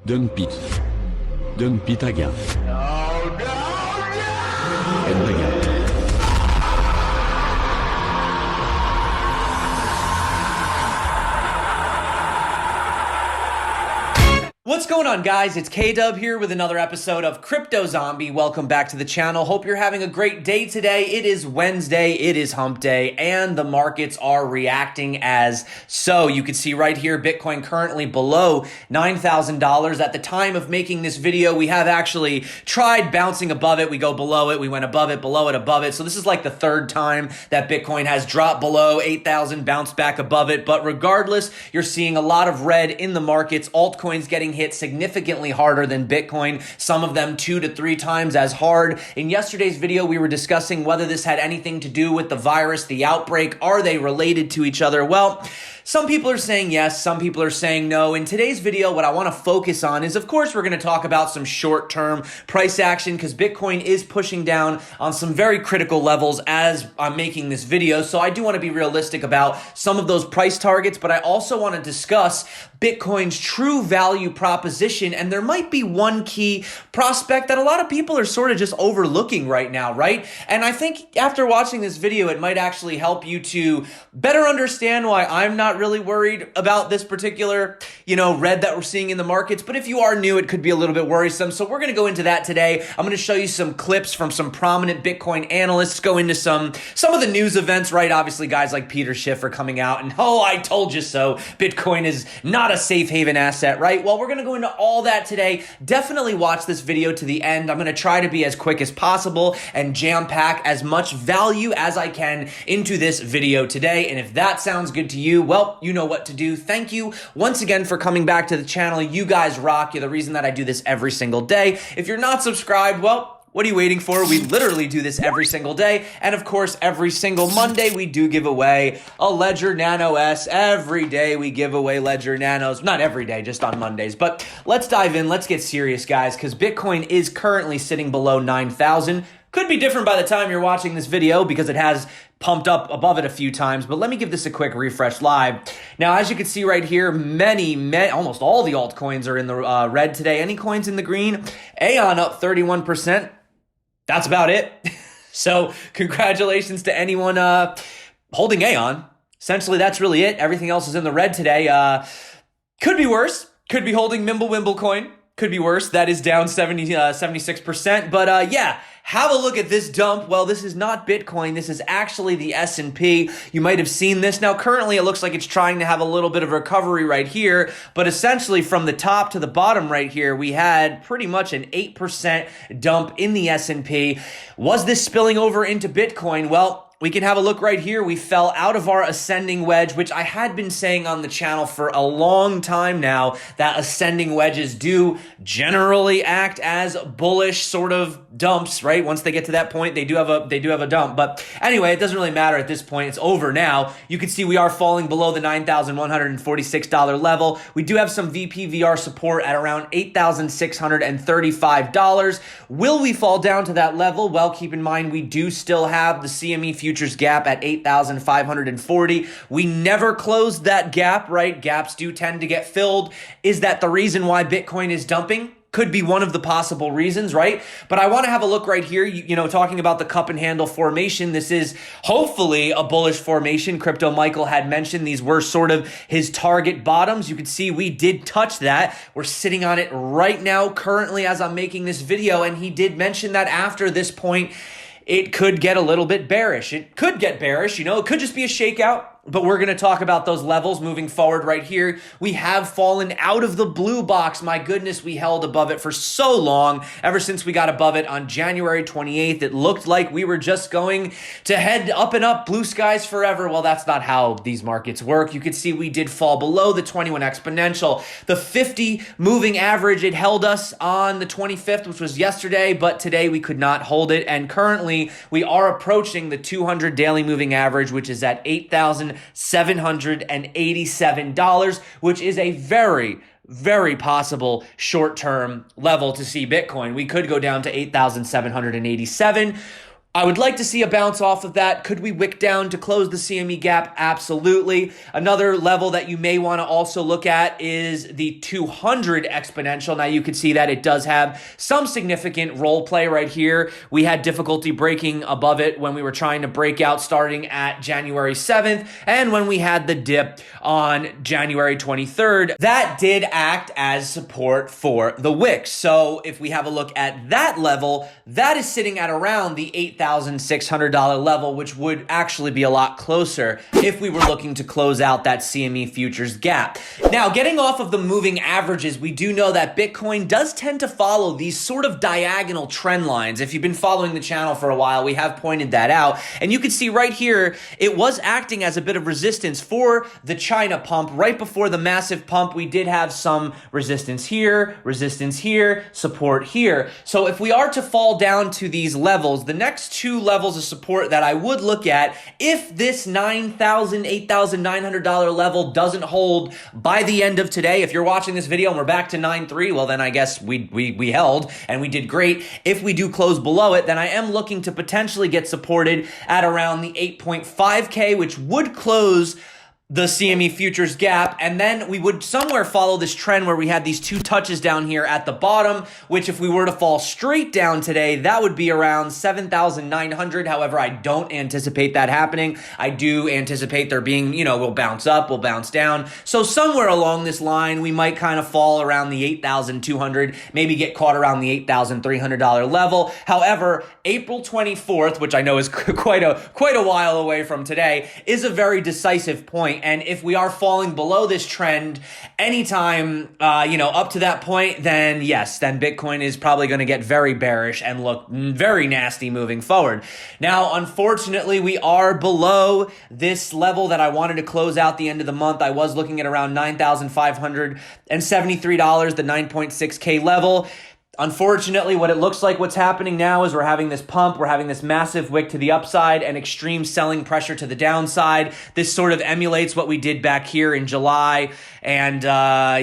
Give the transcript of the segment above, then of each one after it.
Don't beat. Don't beat again. No, no, no! And again. What's going on, guys? It's K-Dub here with another episode of Crypto Zombie. Welcome back to the channel. Hope you're having a great day today. It is Wednesday, it is hump day, and the markets are reacting as so. You can see right here, Bitcoin currently below $9,000. At the time of making this video, we have actually tried bouncing above it. We go below it, we went above it, below it, above it. So this is like the third time that Bitcoin has dropped below 8,000, bounced back above it. But regardless, you're seeing a lot of red in the markets. Altcoins getting hit significantly harder than Bitcoin, some of them 2 to 3 times as hard. In yesterday's video, we were discussing whether this had anything to do with the virus, the outbreak. Are they related to each other? Well, some people are saying yes, some people are saying no. In today's video, what I want to focus on is, of course, we're going to talk about some short-term price action because Bitcoin is pushing down on some very critical levels as I'm making this video. So I do want to be realistic about some of those price targets, but I also want to discuss Bitcoin's true value proposition. And there might be one key prospect that a lot of people are sort of just overlooking right now, right? And I think after watching this video, it might actually help you to better understand why I'm not really worried about this particular, red that we're seeing in the markets. But if you are new, it could be a little bit worrisome. So we're going to go into that today. I'm going to show you some clips from some prominent Bitcoin analysts, go into some of the news events, right? Obviously, guys like Peter Schiff are coming out and, oh, I told you so. Bitcoin is not a safe haven asset, right? Well, we're going to go into all that today. Definitely watch this video to the end. I'm going to try to be as quick as possible and jam pack as much value as I can into this video today. And if that sounds good to you, well, you know what to do. Thank you once again for coming back to the channel. You guys rock. You're the reason that I do this every single day. If you're not subscribed, well, what are you waiting for? We literally do this every single day. And of course, every single Monday, we do give away a Ledger Nano S. Every day we give away Ledger Nanos. Not every day, just on Mondays. But let's dive in. Let's get serious, guys, because Bitcoin is currently sitting below 9,000. Could be different by the time you're watching this video because it has pumped up above it a few times, but let me give this a quick refresh live. Now, as you can see right here, almost all the altcoins are in the red today. Any coins in the green? Aeon up 31%. That's about it. So congratulations to anyone holding Aeon. Essentially, that's really it. Everything else is in the red today. Could be worse. Could be holding Wimble coin. Could be worse. That is down 76%. But yeah, have a look at this dump. Well, this is not Bitcoin. This is actually the S&P. You might have seen this. Now, currently, it looks like it's trying to have a little bit of recovery right here. But essentially, from the top to the bottom right here, we had pretty much an 8% dump in the S&P. Was this spilling over into Bitcoin? Well, we can have a look right here. We fell out of our ascending wedge, which I had been saying on the channel for a long time now, that ascending wedges do generally act as bullish sort of dumps, right? Once they get to that point, they do have a dump. But anyway, it doesn't really matter at this point. It's over now. You can see we are falling below the $9,146 level. We do have some VPVR support at around $8,635. Will we fall down to that level? Well, keep in mind, we do still have the CME futures gap at 8,540. We never closed that gap, right? Gaps do tend to get filled. Is that the reason why Bitcoin is dumping? Could be one of the possible reasons, right? But I want to have a look right here, talking about the cup and handle formation. This is hopefully a bullish formation. Crypto Michael had mentioned these were sort of his target bottoms. You can see we did touch that. We're sitting on it right now, currently, as I'm making this video. And he did mention that after this point, it could get a little bit bearish. It could get bearish, it could just be a shakeout. But we're going to talk about those levels moving forward right here. We have fallen out of the blue box. My goodness, we held above it for so long. Ever since we got above it on January 28th, it looked like we were just going to head up and up, blue skies forever. Well, that's not how these markets work. You can see we did fall below the 21 exponential. The 50 moving average, it held us on the 25th, which was yesterday, but today we could not hold it. And currently, we are approaching the 200 daily moving average, which is at 8,787, which is a very, very possible short-term level to see Bitcoin. We could go down to 8,787. I would like to see a bounce off of that. Could we wick down to close the CME gap? Absolutely. Another level that you may want to also look at is the 200 exponential. Now you can see that it does have some significant role play right here. We had difficulty breaking above it when we were trying to break out starting at January 7th and when we had the dip on January 23rd. That did act as support for the wick. So if we have a look at that level, that is sitting at around the $8,600 level, which would actually be a lot closer if we were looking to close out that CME futures gap. Now, getting off of the moving averages, we do know that Bitcoin does tend to follow these sort of diagonal trend lines. If you've been following the channel for a while, we have pointed that out. And you can see right here, it was acting as a bit of resistance for the China pump. Right before the massive pump, we did have some resistance here, support here. So if we are to fall down to these levels, the next two levels of support that I would look at, if this $9,000, $8,900 level doesn't hold by the end of today, if you're watching this video and we're back to 9.3, well then I guess we held and we did great. If we do close below it, then I am looking to potentially get supported at around the 8.5K, which would close the CME futures gap, and then we would somewhere follow this trend where we had these two touches down here at the bottom, which if we were to fall straight down today, that would be around 7,900. However, I don't anticipate that happening. I do anticipate there being, we'll bounce up, we'll bounce down. So somewhere along this line, we might kind of fall around the 8,200, maybe get caught around the $8,300 level. However, April 24th, which I know is quite a while away from today, is a very decisive point. And if we are falling below this trend anytime, up to that point, then yes, then Bitcoin is probably going to get very bearish and look very nasty moving forward. Now, unfortunately, we are below this level that I wanted to close out the end of the month. I was looking at around $9,573, the 9.6K level. Unfortunately, what it looks like what's happening now is we're having this pump, we're having this massive wick to the upside and extreme selling pressure to the downside. This sort of emulates what we did back here in July and July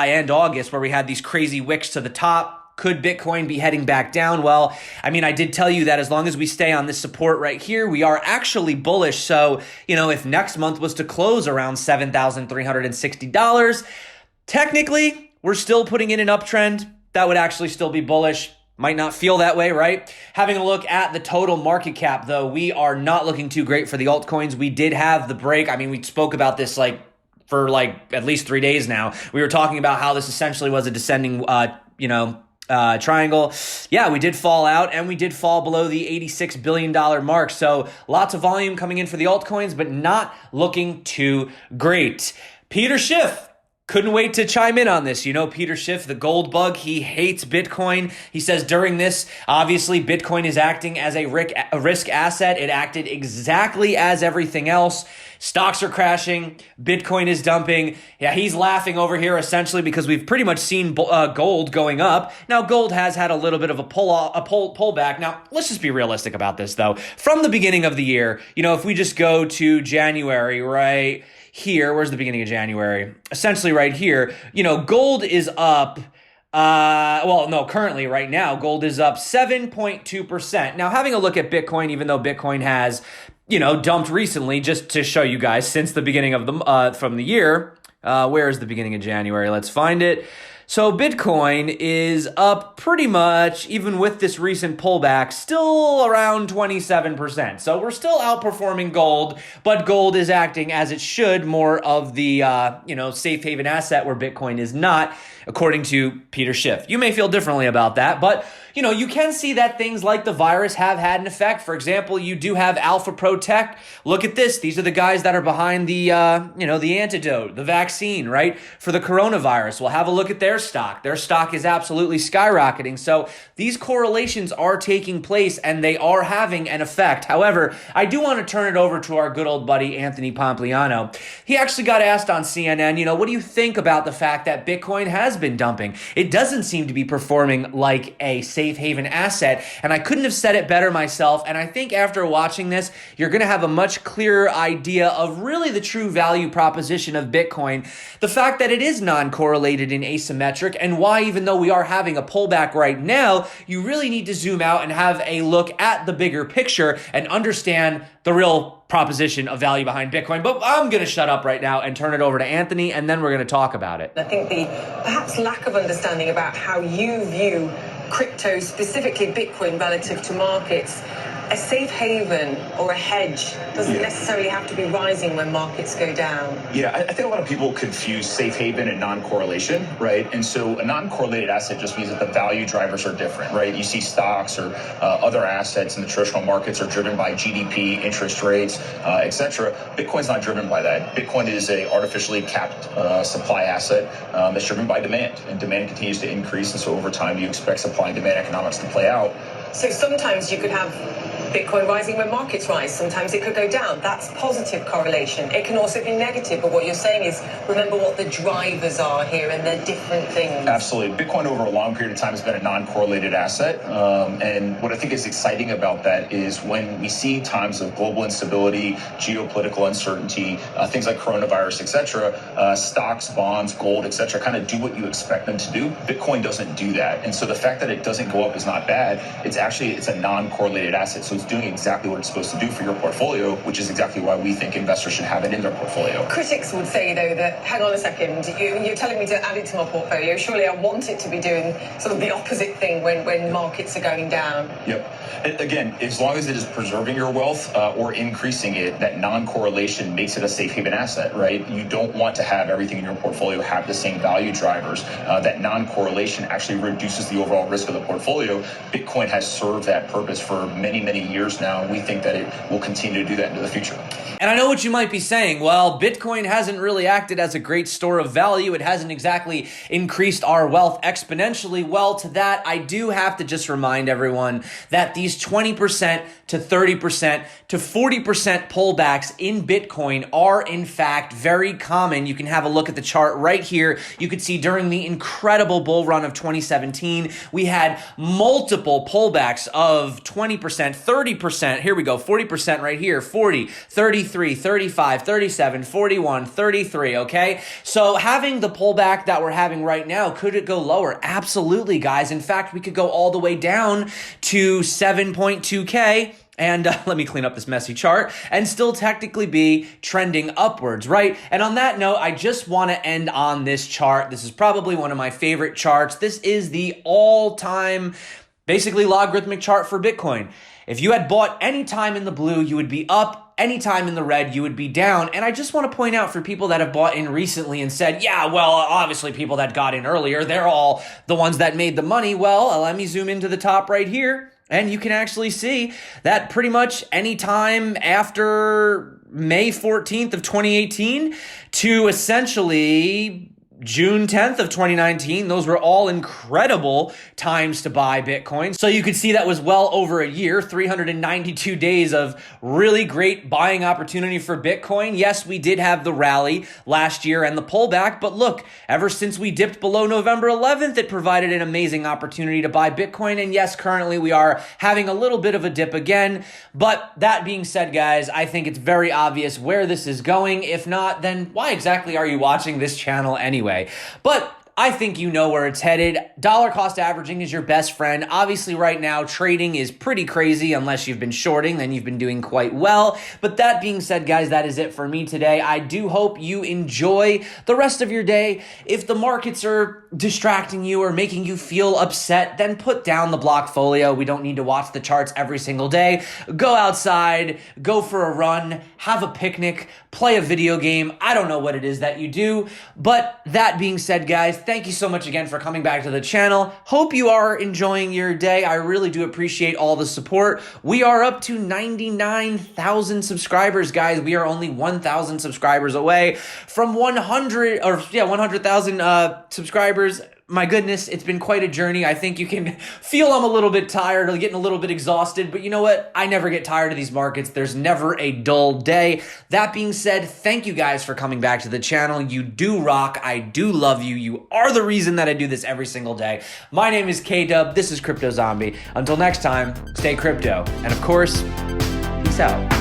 and August, where we had these crazy wicks to the top. Could Bitcoin be heading back down? Well, I did tell you that as long as we stay on this support right here, we are actually bullish. So, if next month was to close around $7,360, technically, we're still putting in an uptrend. That would actually still be bullish. Might not feel that way, right? Having a look at the total market cap, though, we are not looking too great for the altcoins. We did have the break. We spoke about this for at least 3 days now. We were talking about how this essentially was a descending, triangle. Yeah, we did fall out and we did fall below the $86 billion mark. So lots of volume coming in for the altcoins, but not looking too great. Peter Schiff couldn't wait to chime in on this. Peter Schiff, the gold bug, he hates Bitcoin. He says during this, obviously, Bitcoin is acting as a risk asset. It acted exactly as everything else. Stocks are crashing. Bitcoin is dumping. Yeah, he's laughing over here essentially because we've pretty much seen gold going up. Now, gold has had a little bit of a pullback. Now, let's just be realistic about this, though. From the beginning of the year, if we just go to January, right here, where's the beginning of January? Essentially right here, gold is up. Currently right now, gold is up 7.2%. Now, having a look at Bitcoin, even though Bitcoin has, dumped recently, just to show you guys, since the beginning of from the year, where is the beginning of January? Let's find it. So Bitcoin is up pretty much, even with this recent pullback, still around 27%. So we're still outperforming gold, but gold is acting as it should, more of the, safe haven asset where Bitcoin is not, according to Peter Schiff. You may feel differently about that, but you can see that things like the virus have had an effect. For example, you do have Alpha Pro Tech. Look at this. These are the guys that are behind the, the antidote, the vaccine, right, for the coronavirus. We'll have a look at their stock. Their stock is absolutely skyrocketing. So these correlations are taking place and they are having an effect. However, I do want to turn it over to our good old buddy, Anthony Pompliano. He actually got asked on CNN, what do you think about the fact that Bitcoin has been dumping? It doesn't seem to be performing like a safe safe haven asset. And I couldn't have said it better myself. And I think after watching this, you're going to have a much clearer idea of really the true value proposition of Bitcoin. The fact that it is non-correlated and asymmetric, and why, even though we are having a pullback right now, you really need to zoom out and have a look at the bigger picture and understand the real proposition of value behind Bitcoin. But I'm going to shut up right now and turn it over to Anthony, and then we're going to talk about it. I think the perhaps lack of understanding about how you view crypto, specifically Bitcoin, relative to markets. A safe haven or a hedge doesn't necessarily have to be rising when markets go down. Yeah, I think a lot of people confuse safe haven and non-correlation, right? And so a non-correlated asset just means that the value drivers are different, right? You see stocks or other assets in the traditional markets are driven by GDP, interest rates, etc. Bitcoin's not driven by that. Bitcoin is a artificially capped supply asset that's driven by demand, and demand continues to increase. And so over time, you expect supply and demand economics to play out. So sometimes you could have Bitcoin rising when markets rise. Sometimes it could go down. That's positive correlation. It can also be negative. But what you're saying is, remember what the drivers are here, and they're different things. Absolutely. Bitcoin over a long period of time has been a non-correlated asset. And what I think is exciting about that is when we see times of global instability, geopolitical uncertainty, things like coronavirus, etc., stocks, bonds, gold, etc., kind of do what you expect them to do. Bitcoin doesn't do that. And so the fact that it doesn't go up is not bad. It's a non-correlated asset. So it's doing exactly what it's supposed to do for your portfolio, which is exactly why we think investors should have it in their portfolio. Critics would say, though, that, hang on a second, you're telling me to add it to my portfolio. Surely I want it to be doing sort of the opposite thing when markets are going down. Yep. And again, as long as it is preserving your wealth or increasing it, that non-correlation makes it a safe haven asset, right? You don't want to have everything in your portfolio have the same value drivers. That non-correlation actually reduces the overall risk of the portfolio. Bitcoin has served that purpose for many, many years now, and we think that it will continue to do that into the future. And I know what you might be saying. Well, Bitcoin hasn't really acted as a great store of value. It hasn't exactly increased our wealth exponentially. Well, to that, I do have to just remind everyone that these 20% to 30% to 40% pullbacks in Bitcoin are in fact very common. You can have a look at the chart right here. You could see during the incredible bull run of 2017, we had multiple pullbacks of 20%, 30%. Here we go, 40% right here, 40, 33, 35, 37, 41, 33, okay? So having the pullback that we're having right now, could it go lower? Absolutely, guys. In fact, we could go all the way down to 7.2K. And let me clean up this messy chart and still technically be trending upwards, right? And on that note, I just want to end on this chart. This is probably one of my favorite charts. This is the all-time, basically logarithmic chart for Bitcoin. If you had bought any time in the blue, you would be up. Any time in the red, you would be down. And I just want to point out for people that have bought in recently and said, yeah, well, obviously people that got in earlier, they're all the ones that made the money. Well, let me zoom into the top right here. And you can actually see that pretty much any time after May 14th of 2018 to essentially June 10th of 2019, those were all incredible times to buy Bitcoin. So you could see that was well over a year, 392 days of really great buying opportunity for Bitcoin. Yes, we did have the rally last year and the pullback, but look, ever since we dipped below November 11th, it provided an amazing opportunity to buy Bitcoin. And yes, currently we are having a little bit of a dip again. But that being said, guys, I think it's very obvious where this is going. If not, then why exactly are you watching this channel anyway? But I think you know where it's headed. Dollar cost averaging is your best friend. Obviously, right now, trading is pretty crazy. Unless you've been shorting, then you've been doing quite well. But that being said, guys, that is it for me today. I do hope you enjoy the rest of your day. If the markets are distracting you or making you feel upset, then put down the blockfolio. We don't need to watch the charts every single day. Go outside, go for a run, have a picnic, play a video game. I don't know what it is that you do. But that being said, guys, thank you so much again for coming back to the channel. Hope you are enjoying your day. I really do appreciate all the support. We are up to 99,000 subscribers, guys. We are only 1,000 subscribers away from 100,000 subscribers. my goodness, it's been quite a journey. I think you can feel I'm a little bit tired or getting a little bit exhausted, but you know what? I never get tired of these markets. There's never a dull day. That being said, thank you guys for coming back to the channel. You do rock. I do love you. You are the reason that I do this every single day. My name is K-Dub. This is Crypto Zombie. Until next time, stay crypto. And of course, peace out.